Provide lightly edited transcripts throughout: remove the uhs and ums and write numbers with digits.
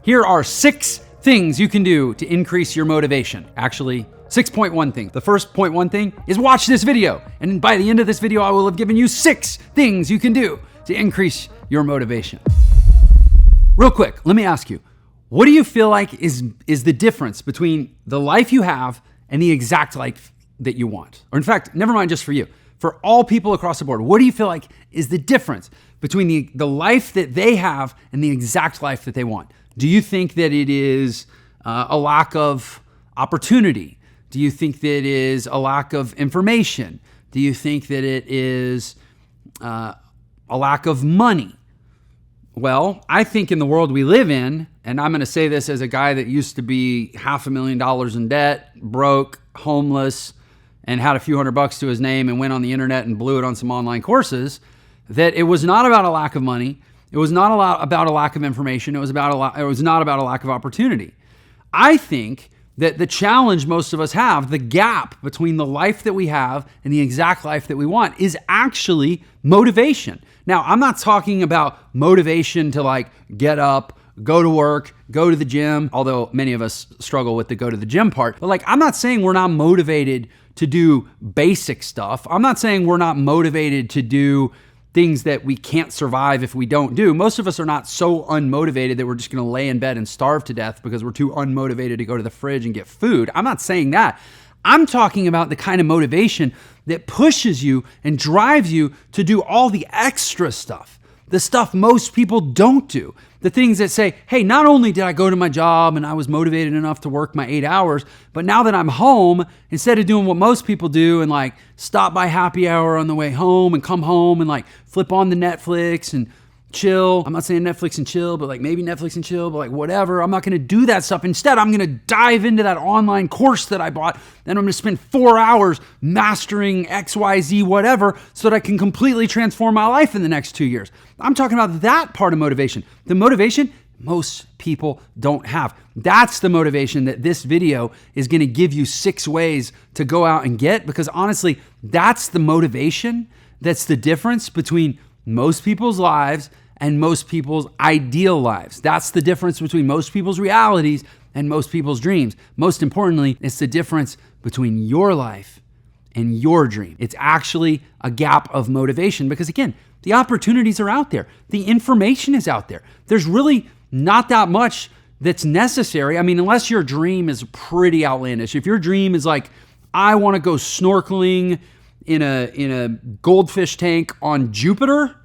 Here are 6 things you can do to increase your motivation. Actually, 6.1 things. The first 0.1 thing is watch this video. And by the end of this video, I will have given you 6 things you can do to increase your motivation. Real quick, let me ask you, what do you feel like is the difference between the life you have and the exact life that you want? Or in fact, never mind just for you. For all people across the board, what do you feel like is the difference between the life that they have and the exact life that they want? Do you think that it is a lack of opportunity? Do you think that it is a lack of information? Do you think that it is a lack of money? Well, I think in the world we live in, and I'm going to say this as a guy that used to be $500,000 in debt, broke, homeless, and had a few $100 to his name and went on the internet and blew it on some online courses, that it was not about a lack of money. It was not about a lack of information. It was not about a lack of opportunity. I think that the challenge most of us have, the gap between the life that we have and the exact life that we want, is actually motivation. Now, I'm not talking about motivation to like get up, go to work, go to the gym, although many of us struggle with the go to the gym part. But like, I'm not saying we're not motivated to do basic stuff. I'm not saying we're not motivated to do things that we can't survive if we don't do. Most of us are not so unmotivated that we're just going to lay in bed and starve to death because we're too unmotivated to go to the fridge and get food. I'm not saying that. I'm talking about the kind of motivation that pushes you and drives you to do all the extra stuff, the stuff most people don't do. The things that say, hey, not only did I go to my job and I was motivated enough to work my 8 hours, but now that I'm home, instead of doing what most people do and like stop by happy hour on the way home and come home and like flip on the Netflix and chill. I'm not saying Netflix and chill, but like maybe Netflix and chill, but like whatever. I'm not going to do that stuff. Instead, I'm going to dive into that online course that I bought, and I'm going to spend 4 hours mastering XYZ whatever so that I can completely transform my life in the next 2 years. I'm talking about that part of motivation. The motivation most people don't have. That's the motivation that this video is going to give you 6 ways to go out and get, because honestly, that's the motivation. That's the difference between most people's lives and most people's ideal lives. That's the difference between most people's realities and most people's dreams. Most importantly, it's the difference between your life and your dream. It's actually a gap of motivation because, again, the opportunities are out there. The information is out there. There's really not that much that's necessary. I mean, unless your dream is pretty outlandish. If your dream is like, I want to go snorkeling in a goldfish tank on Jupiter,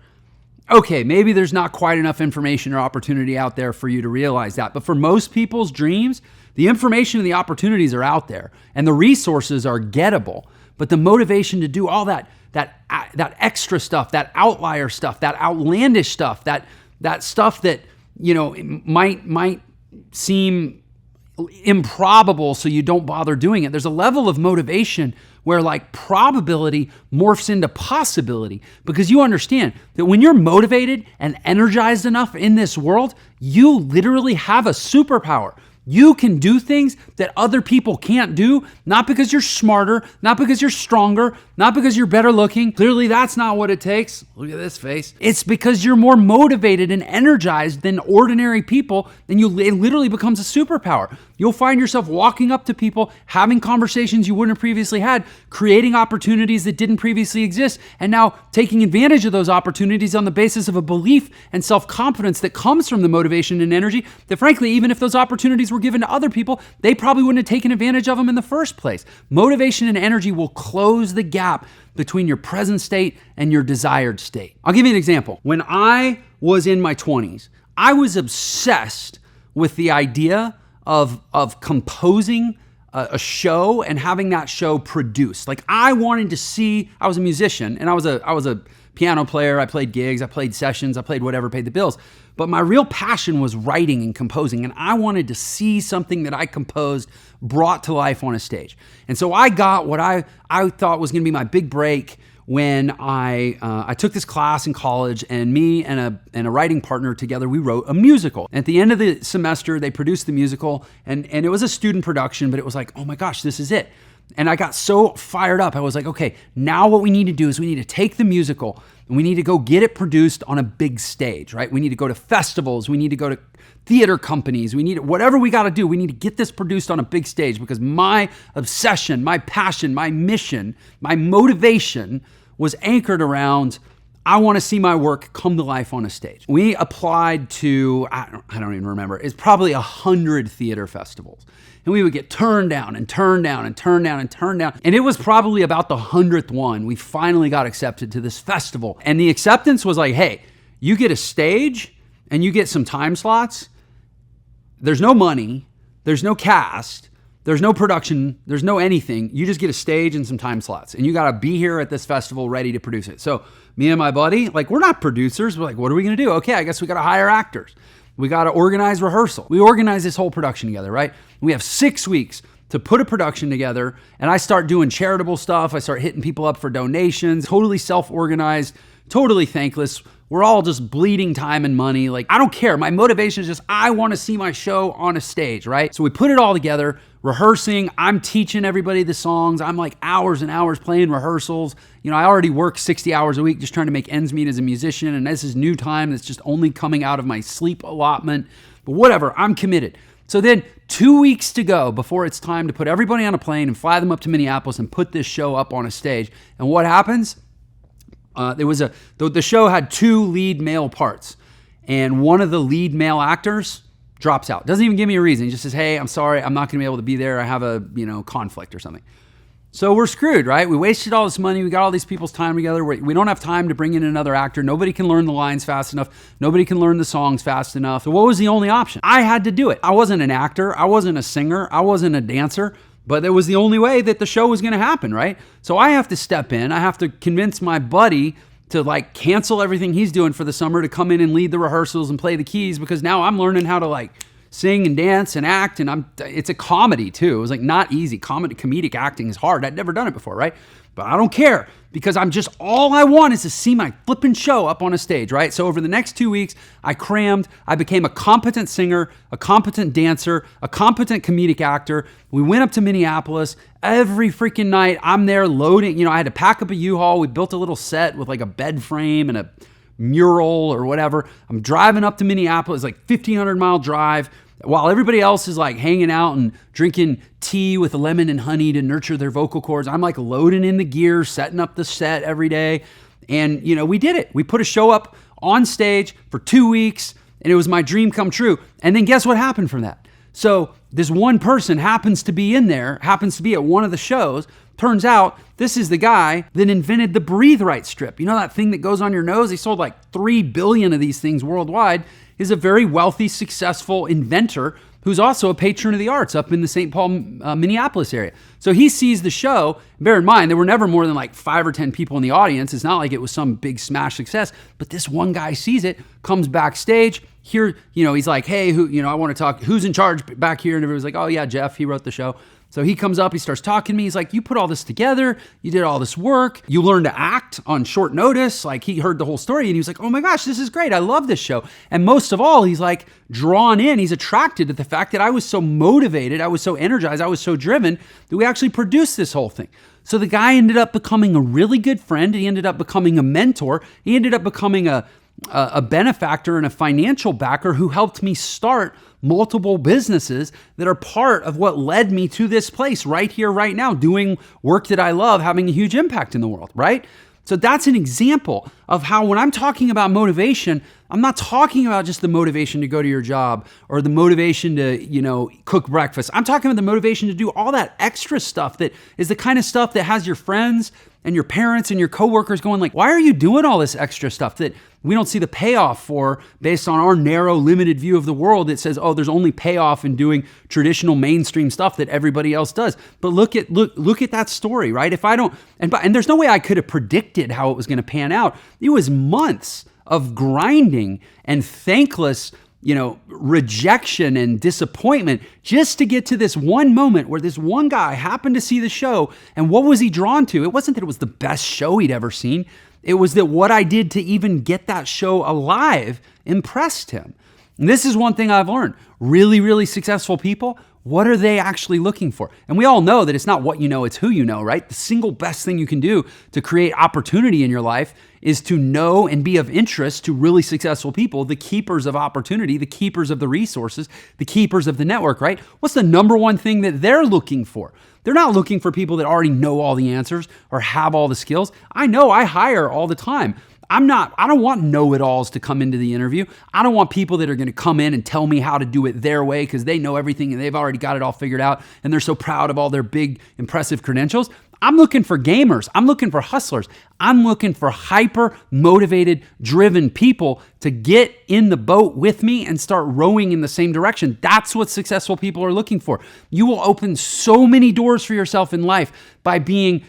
okay, maybe there's not quite enough information or opportunity out there for you to realize that. But for most people's dreams, the information and the opportunities are out there and the resources are gettable. But the motivation to do all that extra stuff, that outlier stuff, that outlandish stuff, that stuff that, you know, might seem improbable, so you don't bother doing it. There's a level of motivation where like probability morphs into possibility, because you understand that when you're motivated and energized enough in this world, you literally have a superpower. You can do things that other people can't do, not because you're smarter, not because you're stronger, not because you're better looking. Clearly, that's not what it takes. Look at this face. It's because you're more motivated and energized than ordinary people, and it literally becomes a superpower. You'll find yourself walking up to people, having conversations you wouldn't have previously had, creating opportunities that didn't previously exist, and now taking advantage of those opportunities on the basis of a belief and self-confidence that comes from the motivation and energy that, frankly, even if those opportunities were given to other people, they probably wouldn't have taken advantage of them in the first place. Motivation and energy will close the gap between your present state and your desired state. I'll give you an example. When I was in my 20s, I was obsessed with the idea of composing a show and having that show produced. Like, I wanted to see, I was a musician and I was a piano player. I played gigs, I played sessions, I played whatever paid the bills. But my real passion was writing and composing, and I wanted to see something that I composed brought to life on a stage. And so I got what I thought was going to be my big break when I took this class in college, and me and a writing partner together, we wrote a musical. At the end of the semester, they produced the musical, and it was a student production, but it was like, oh my gosh, this is it. And I got so fired up. I was like, okay, now what we need to do is we need to take the musical and we need to go get it produced on a big stage, right? We need to go to festivals. We need to go to theater companies. We need whatever we got to do. We need to get this produced on a big stage because my obsession, my passion, my mission, my motivation was anchored around I want to see my work come to life on a stage. We applied to, I don't even remember, it's probably 100 theater festivals. And we would get turned down and turned down and turned down and turned down. And it was probably about the 100th one we finally got accepted to this festival. And the acceptance was like, hey, you get a stage and you get some time slots. There's no money. There's no cast. There's no production. There's no anything. You just get a stage and some time slots. And you got to be here at this festival ready to produce it. So me and my buddy, like, we're not producers. We're like, what are we going to do? Okay, I guess we got to hire actors. We got to organize rehearsal. We organize this whole production together, right? We have 6 weeks to put a production together. And I start doing charitable stuff. I start hitting people up for donations, totally self-organized, totally thankless. We're all just bleeding time and money. Like, I don't care. My motivation is just, I want to see my show on a stage, right? So we put it all together, rehearsing. I'm teaching everybody the songs. I'm like hours and hours playing rehearsals. You know, I already work 60 hours a week just trying to make ends meet as a musician. And this is new time that's just only coming out of my sleep allotment. But whatever, I'm committed. So then 2 weeks to go before it's time to put everybody on a plane and fly them up to Minneapolis and put this show up on a stage. And what happens? The show had 2 lead male parts, and one of the lead male actors drops out. Doesn't even give me a reason. He just says, hey, I'm sorry, I'm not going to be able to be there. I have a, conflict or something. So we're screwed, right? We wasted all this money. We got all these people's time together. We don't have time to bring in another actor. Nobody can learn the lines fast enough. Nobody can learn the songs fast enough. So what was the only option? I had to do it. I wasn't an actor. I wasn't a singer. I wasn't a dancer. But it was the only way that the show was going to happen, right? So I have to step in. I have to convince my buddy to cancel everything he's doing for the summer to come in and lead the rehearsals and play the keys, because now I'm learning how to sing and dance and act. And it's a comedy too. It was not easy. Comedic acting is hard. I'd never done it before, right? But I don't care, because all I want is to see my flipping show up on a stage, right? So over the next 2 weeks, I crammed. I became a competent singer, a competent dancer, a competent comedic actor. We went up to Minneapolis every freaking night. I'm there loading. I had to pack up a U-Haul. We built a little set with a bed frame and a mural or whatever. I'm driving up to Minneapolis, 1,500-mile drive, while everybody else is hanging out and drinking tea with lemon and honey to nurture their vocal cords. I'm loading in the gear, setting up the set every day. And, we did it. We put a show up on stage for 2 weeks, and it was my dream come true. And then guess what happened from that? So this one person happens to be at one of the shows. Turns out this is the guy that invented the Breathe Right strip. You know that thing that goes on your nose? He sold 3 billion of these things worldwide. He's a very wealthy, successful inventor who's also a patron of the arts up in the St. Paul, Minneapolis area. So he sees the show. Bear in mind, there were never more than 5 or 10 people in the audience. It's not like it was some big smash success, but this one guy sees it, comes backstage. Here, he's like, hey, I want to talk. Who's in charge back here? And everyone's like, oh yeah, Jeff, he wrote the show. So he comes up, he starts talking to me. He's like, you put all this together. You did all this work. You learned to act on short notice. He heard the whole story and he was like, oh my gosh, this is great. I love this show. And most of all, he's drawn in. He's attracted to the fact that I was so motivated. I was so energized. I was so driven that we actually produced this whole thing. So the guy ended up becoming a really good friend. He ended up becoming a mentor. He ended up becoming a benefactor and a financial backer who helped me start multiple businesses that are part of what led me to this place right here, right now, doing work that I love, having a huge impact in the world, right? So that's an example of how when I'm talking about motivation, I'm not talking about just the motivation to go to your job or the motivation to, cook breakfast. I'm talking about the motivation to do all that extra stuff that is the kind of stuff that has your friends and your parents and your coworkers going why are you doing all this extra stuff that we don't see the payoff for based on our narrow, limited view of the world that says, oh, there's only payoff in doing traditional mainstream stuff that everybody else does. But look at that story, right? If I don't, and there's no way I could have predicted how it was going to pan out. It was months of grinding and thankless, rejection and disappointment just to get to this one moment where this one guy happened to see the show. And what was he drawn to? It wasn't that it was the best show he'd ever seen. It was that what I did to even get that show alive impressed him. And this is one thing I've learned. Really, really successful people, what are they actually looking for? And we all know that it's not what you know, it's who you know, right? The single best thing you can do to create opportunity in your life is to know and be of interest to really successful people, the keepers of opportunity, the keepers of the resources, the keepers of the network, right? What's the number one thing that they're looking for? They're not looking for people that already know all the answers or have all the skills. I know I hire all the time. I don't want know-it-alls to come into the interview. I don't want people that are going to come in and tell me how to do it their way because they know everything and they've already got it all figured out and they're so proud of all their big, impressive credentials. I'm looking for gamers. I'm looking for hustlers. I'm looking for hyper-motivated, driven people to get in the boat with me and start rowing in the same direction. That's what successful people are looking for. You will open so many doors for yourself in life by being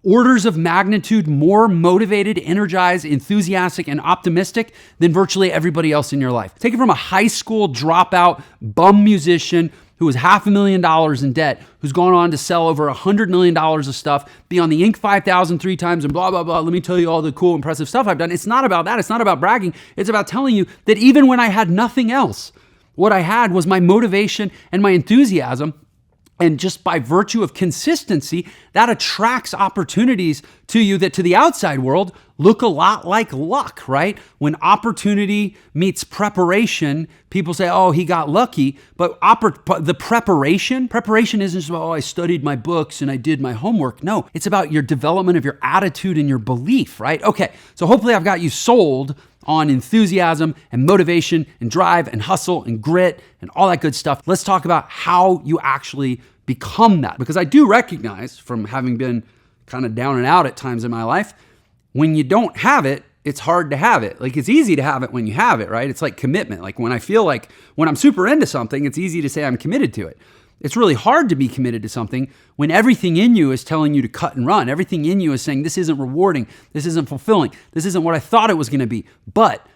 orders of magnitude more motivated, energized, enthusiastic, and optimistic than virtually everybody else in your life. Take it from a high school dropout bum musician who was $500,000 in debt, who's gone on to sell over $100 million of stuff, be on the Inc. 5000 3 times and blah, blah, blah. Let me tell you all the cool, impressive stuff I've done. It's not about that. It's not about bragging. It's about telling you that even when I had nothing else, what I had was my motivation and my enthusiasm. And just by virtue of consistency, that attracts opportunities to you that to the outside world look a lot like luck, right? When opportunity meets preparation, people say, oh, he got lucky. But the preparation isn't just about, oh, I studied my books and I did my homework. No, it's about your development of your attitude and your belief, right? Okay, so hopefully I've got you sold on enthusiasm and motivation and drive and hustle and grit and all that good stuff. Let's talk about how you actually become that. Because I do recognize from having been kind of down and out at times in my life, when you don't have it, it's hard to have it. Like it's easy to have it when you have it, right? It's like commitment. Like when I'm super into something, it's easy to say I'm committed to it. It's really hard to be committed to something when everything in you is telling you to cut and run. Everything in you is saying, this isn't rewarding, this isn't fulfilling, this isn't what I thought it was going to be. But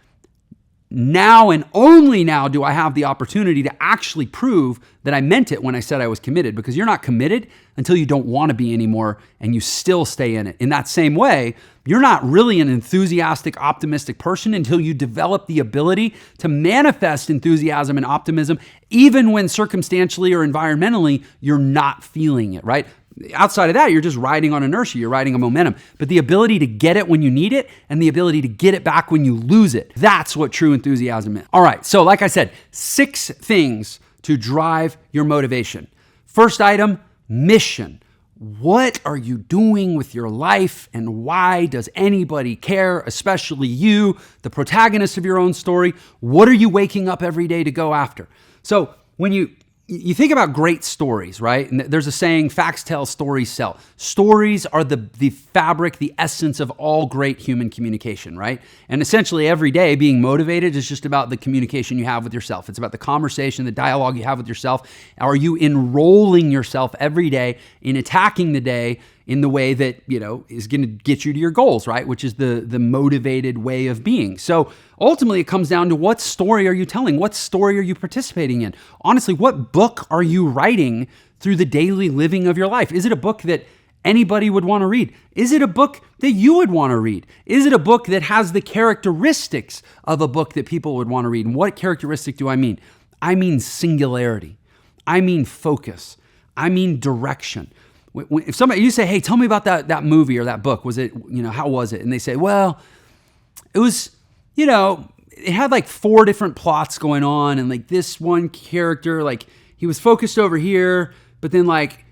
now and only now do I have the opportunity to actually prove that I meant it when I said I was committed, because you're not committed until you don't want to be anymore and you still stay in it. In that same way, you're not really an enthusiastic, optimistic person until you develop the ability to manifest enthusiasm and optimism, even when circumstantially or environmentally, you're not feeling it, right? Outside of that, you're just riding on inertia, you're riding on momentum. But the ability to get it when you need it and the ability to get it back when you lose it, that's what true enthusiasm is. All right, so like I said, 6 things to drive your motivation. First item, mission. What are you doing with your life and why does anybody care, especially you, the protagonist of your own story? What are you waking up every day to go after? So when you think about great stories, right? And there's a saying, facts tell, stories sell. Stories are the fabric, the essence of all great human communication, right? And essentially every day being motivated is just about the communication you have with yourself. It's about the conversation, the dialogue you have with yourself. Are you enrolling yourself every day in attacking the day in the way that, is going to get you to your goals, right? Which is the motivated way of being. So ultimately it comes down to what story are you telling? What story are you participating in? Honestly, what book are you writing through the daily living of your life? Is it a book that anybody would want to read? Is it a book that you would want to read? Is it a book that has the characteristics of a book that people would want to read? And what characteristic do I mean? I mean singularity. I mean focus. I mean direction. If somebody, you say, hey, tell me about that movie or that book, was it, how was it? And they say, well, it was, it had like 4 different plots going on. And like this one character, like he was focused over here, but then like,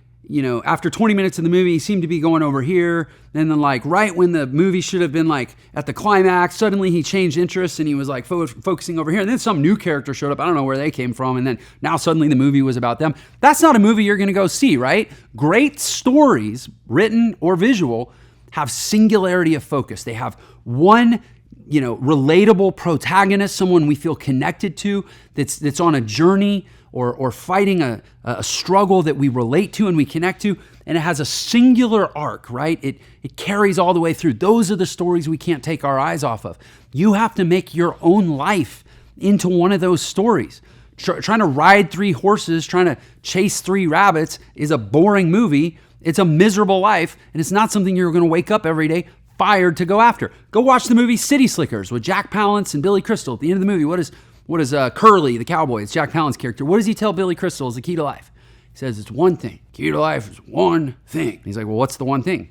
after 20 minutes of the movie, he seemed to be going over here. And then like right when the movie should have been like at the climax, suddenly he changed interests and he was like focusing over here. And then some new character showed up. I don't know where they came from. And then now suddenly the movie was about them. That's not a movie you're going to go see, right? Great stories, written or visual, have singularity of focus. They have one relatable protagonist, someone we feel connected to, that's on a journey or fighting a struggle that we relate to and we connect to, and it has a singular arc, right? It carries all the way through. Those are the stories we can't take our eyes off of. You have to make your own life into one of those stories. Trying to ride 3 horses, trying to chase 3 rabbits is a boring movie. It's a miserable life, and it's not something you're going to wake up every day fired to go after. Go watch the movie City Slickers with Jack Palance and Billy Crystal. At the end of the movie, what What does Curly, the cowboy, it's Jack Palin's character, what does he tell Billy Crystal is the key to life? He says it's one thing. Key to life is one thing. He's like, well, what's the one thing?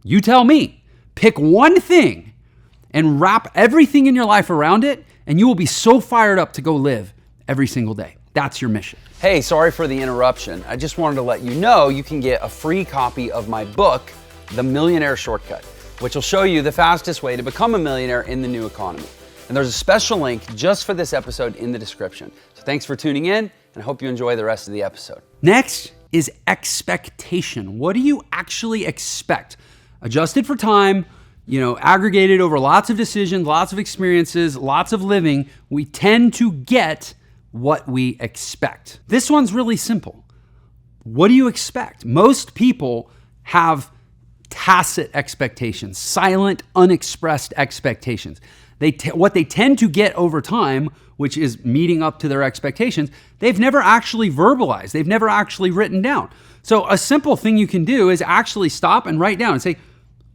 You tell me. Pick one thing and wrap everything in your life around it, and you will be so fired up to go live every single day. That's your mission. Hey, sorry for the interruption. I just wanted to let you know you can get a free copy of my book, The Millionaire Shortcut, which will show you the fastest way to become a millionaire in the new economy. And there's a special link just for this episode in the description. So thanks for tuning in, and I hope you enjoy the rest of the episode. Next is expectation. What do you actually expect? Adjusted for time, aggregated over lots of decisions, lots of experiences, lots of living, we tend to get what we expect. This one's really simple. What do you expect? Most people have tacit expectations, silent, unexpressed expectations. What they tend to get over time, which is meeting up to their expectations, they've never actually verbalized. They've never actually written down. So a simple thing you can do is actually stop and write down and say,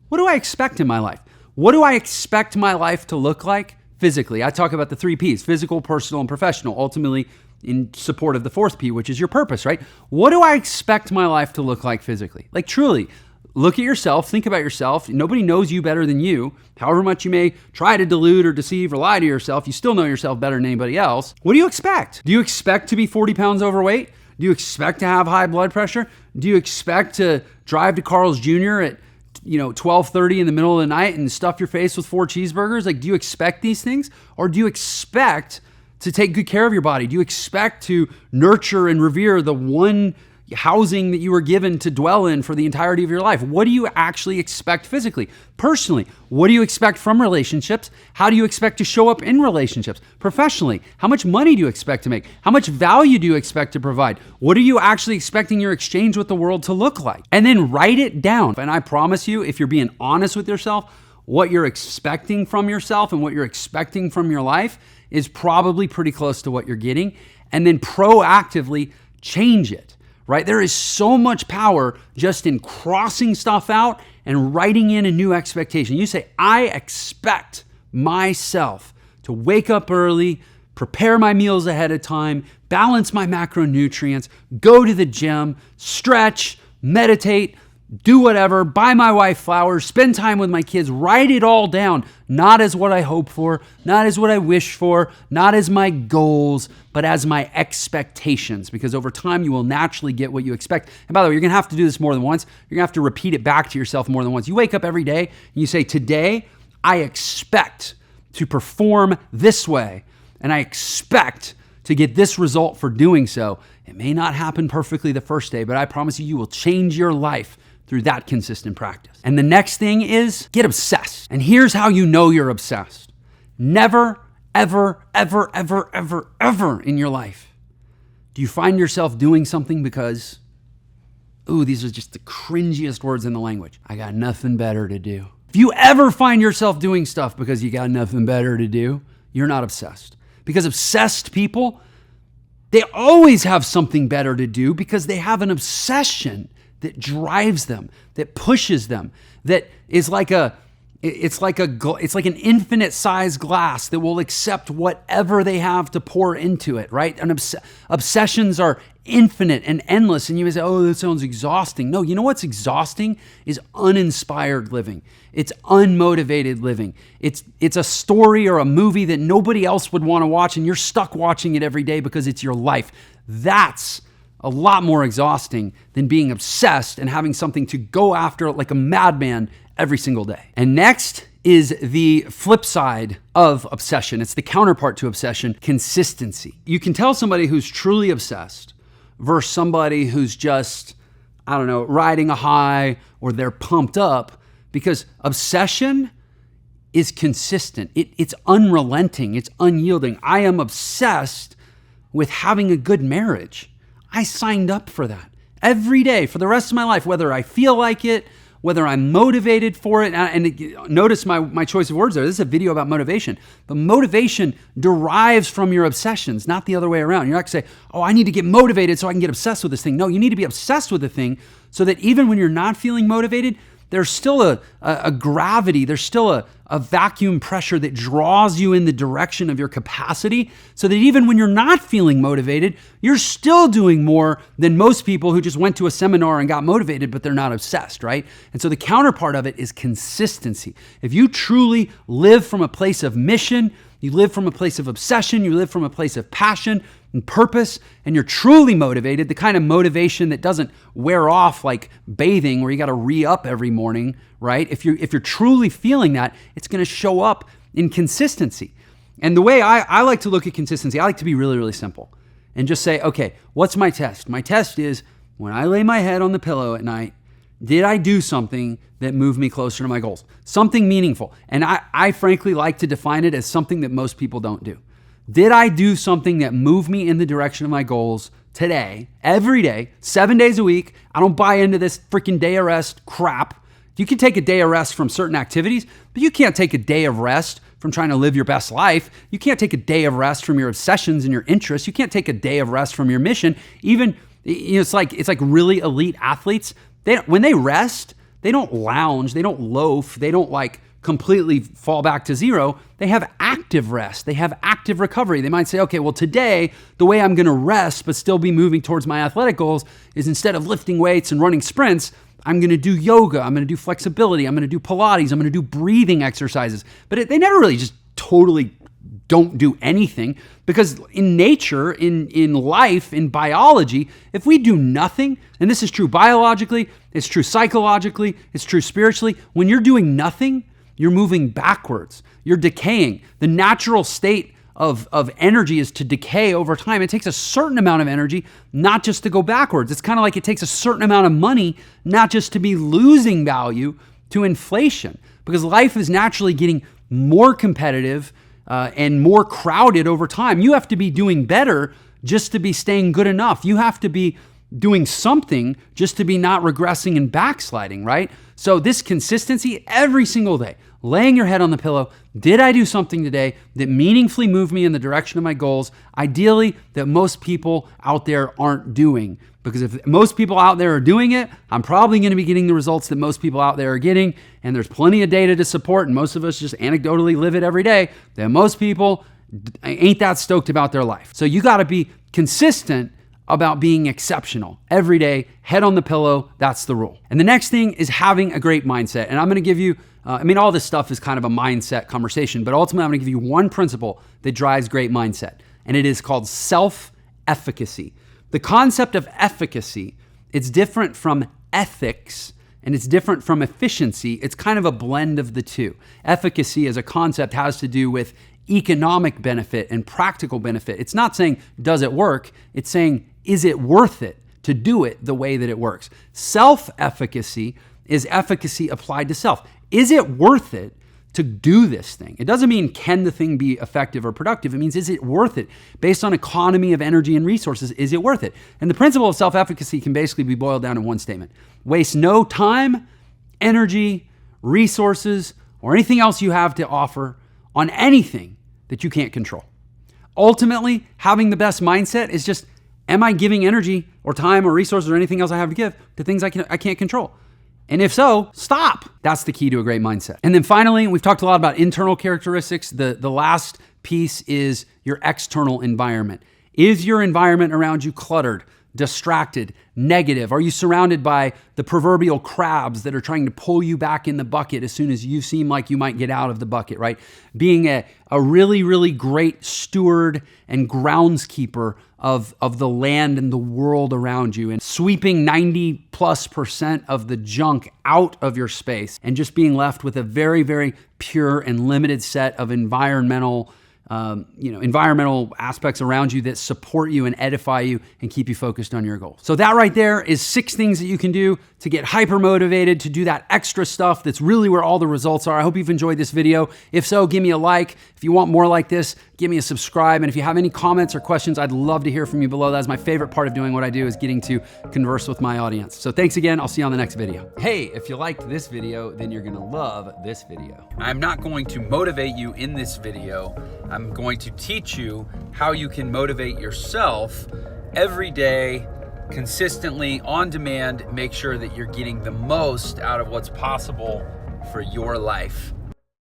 what do I expect in my life? What do I expect my life to look like physically? I talk about the 3 Ps, physical, personal, and professional, ultimately in support of the 4th P, which is your purpose, right? What do I expect my life to look like physically? Like truly, look at yourself, think about yourself. Nobody knows you better than you. However much you may try to delude or deceive or lie to yourself, you still know yourself better than anybody else. What do you expect? Do you expect to be 40 pounds overweight? Do you expect to have high blood pressure? Do you expect to drive to Carl's Jr. at 12:30 in the middle of the night and stuff your face with 4 cheeseburgers? Like, do you expect these things? Or do you expect to take good care of your body? Do you expect to nurture and revere the one housing that you were given to dwell in for the entirety of your life? What do you actually expect physically? Personally, what do you expect from relationships? How do you expect to show up in relationships? Professionally, how much money do you expect to make? How much value do you expect to provide? What are you actually expecting your exchange with the world to look like? And then write it down. And I promise you, if you're being honest with yourself, what you're expecting from yourself and what you're expecting from your life is probably pretty close to what you're getting. And then proactively change it. Right? There is so much power just in crossing stuff out and writing in a new expectation. You say, I expect myself to wake up early, prepare my meals ahead of time, balance my macronutrients, go to the gym, stretch, meditate, do whatever, buy my wife flowers, spend time with my kids, write it all down, not as what I hope for, not as what I wish for, not as my goals, but as my expectations, because over time you will naturally get what you expect. And by the way, you're gonna have to do this more than once. You're gonna have to repeat it back to yourself more than once. You wake up every day and you say, today I expect to perform this way, and I expect to get this result for doing so. It may not happen perfectly the first day, but I promise you, you will change your life through that consistent practice. And the next thing is get obsessed. And here's how you know you're obsessed. Never, ever, ever, ever, ever, ever in your life do you find yourself doing something because, these are just the cringiest words in the language. I got nothing better to do. If you ever find yourself doing stuff because you got nothing better to do, you're not obsessed. Because obsessed people, they always have something better to do because they have an obsession that drives them, that pushes them, that is it's like an infinite size glass that will accept whatever they have to pour into it, right? And obsessions are infinite and endless. And you may say, that sounds exhausting. No, you know what's exhausting is uninspired living. It's unmotivated living. It's a story or a movie that nobody else would want to watch, and you're stuck watching it every day because it's your life. That's a lot more exhausting than being obsessed and having something to go after like a madman every single day. And next is the flip side of obsession. It's the counterpart to obsession, consistency. You can tell somebody who's truly obsessed versus somebody who's just, riding a high or they're pumped up, because obsession is consistent. It's unrelenting. It's unyielding. I am obsessed with having a good marriage. I signed up for that every day for the rest of my life, whether I feel like it, whether I'm motivated for it. And notice my choice of words there. This is a video about motivation. But motivation derives from your obsessions, not the other way around. You're not going to say, I need to get motivated so I can get obsessed with this thing. No, you need to be obsessed with the thing so that even when you're not feeling motivated, there's still a gravity, there's still a vacuum pressure that draws you in the direction of your capacity, so that even when you're not feeling motivated, you're still doing more than most people who just went to a seminar and got motivated, but they're not obsessed, right? And so the counterpart of it is consistency. If you truly live from a place of mission, you live from a place of obsession, you live from a place of passion and purpose, and you're truly motivated, the kind of motivation that doesn't wear off like bathing where you got to re-up every morning, right? If you're truly feeling that, it's going to show up in consistency. And the way I like to look at consistency, I like to be really, really simple and just say, okay, what's my test? My test is when I lay my head on the pillow at night, did I do something that moved me closer to my goals? Something meaningful. And I frankly like to define it as something that most people don't do. Did I do something that moved me in the direction of my goals today, every day, 7 days a week? I don't buy into this freaking day of rest crap. You can take a day of rest from certain activities, but you can't take a day of rest from trying to live your best life. You can't take a day of rest from your obsessions and your interests. You can't take a day of rest from your mission. Even, it's like really elite athletes. When they rest, they don't lounge, they don't loaf, they don't like completely fall back to zero. They have active rest. They have active recovery. They might say, okay, well today, the way I'm gonna rest but still be moving towards my athletic goals is instead of lifting weights and running sprints, I'm gonna do yoga, I'm gonna do flexibility, I'm gonna do Pilates, I'm gonna do breathing exercises. But they never really just totally don't do anything, because in nature, in life, in biology, if we do nothing, and this is true biologically, it's true psychologically, it's true spiritually, when you're doing nothing, you're moving backwards, you're decaying. The natural state of energy is to decay over time. It takes a certain amount of energy, not just to go backwards. It's kind of like it takes a certain amount of money, not just to be losing value to inflation, because life is naturally getting more competitive and more crowded over time. You have to be doing better just to be staying good enough. You have to be doing something just to be not regressing and backsliding, right? So this consistency every single day, laying your head on the pillow, did I do something today that meaningfully moved me in the direction of my goals? Ideally, that most people out there aren't doing. Because if most people out there are doing it, I'm probably going to be getting the results that most people out there are getting. And there's plenty of data to support, and most of us just anecdotally live it every day, that most people ain't that stoked about their life. So you got to be consistent about being exceptional. Every day, head on the pillow, that's the rule. And the next thing is having a great mindset. And I'm going to give you, all this stuff is kind of a mindset conversation, but ultimately I'm going to give you one principle that drives great mindset. And it is called self-efficacy. The concept of efficacy, it's different from ethics, and it's different from efficiency. It's kind of a blend of the two. Efficacy as a concept has to do with economic benefit and practical benefit. It's not saying, does it work? It's saying, is it worth it to do it the way that it works? Self-efficacy is efficacy applied to self. Is it worth it to do this thing? It doesn't mean can the thing be effective or productive. It means, is it worth it? Based on economy of energy and resources, is it worth it? And the principle of self-efficacy can basically be boiled down in one statement. Waste no time, energy, resources, or anything else you have to offer on anything that you can't control. Ultimately, having the best mindset is just, am I giving energy or time or resources or anything else I have to give to things I can't control? And if so, stop. That's the key to a great mindset. And then finally, we've talked a lot about internal characteristics. The last piece is your external environment. Is your environment around you cluttered, distracted, negative? Are you surrounded by the proverbial crabs that are trying to pull you back in the bucket as soon as you seem like you might get out of the bucket, right? Being a really, really great steward and groundskeeper of the land and the world around you, and sweeping 90+% of the junk out of your space, and just being left with a very, very pure and limited set of environmental aspects around you that support you and edify you and keep you focused on your goals. So that right there is 6 things that you can do to get hyper motivated, to do that extra stuff that's really where all the results are. I hope you've enjoyed this video. If so, give me a like. If you want more like this, give me a subscribe. And if you have any comments or questions, I'd love to hear from you below. That's my favorite part of doing what I do, is getting to converse with my audience. So thanks again. I'll see you on the next video. Hey, if you liked this video, then you're gonna love this video. I'm not going to motivate you in this video. I'm going to teach you how you can motivate yourself every day consistently on demand. Make sure that you're getting the most out of what's possible for your life.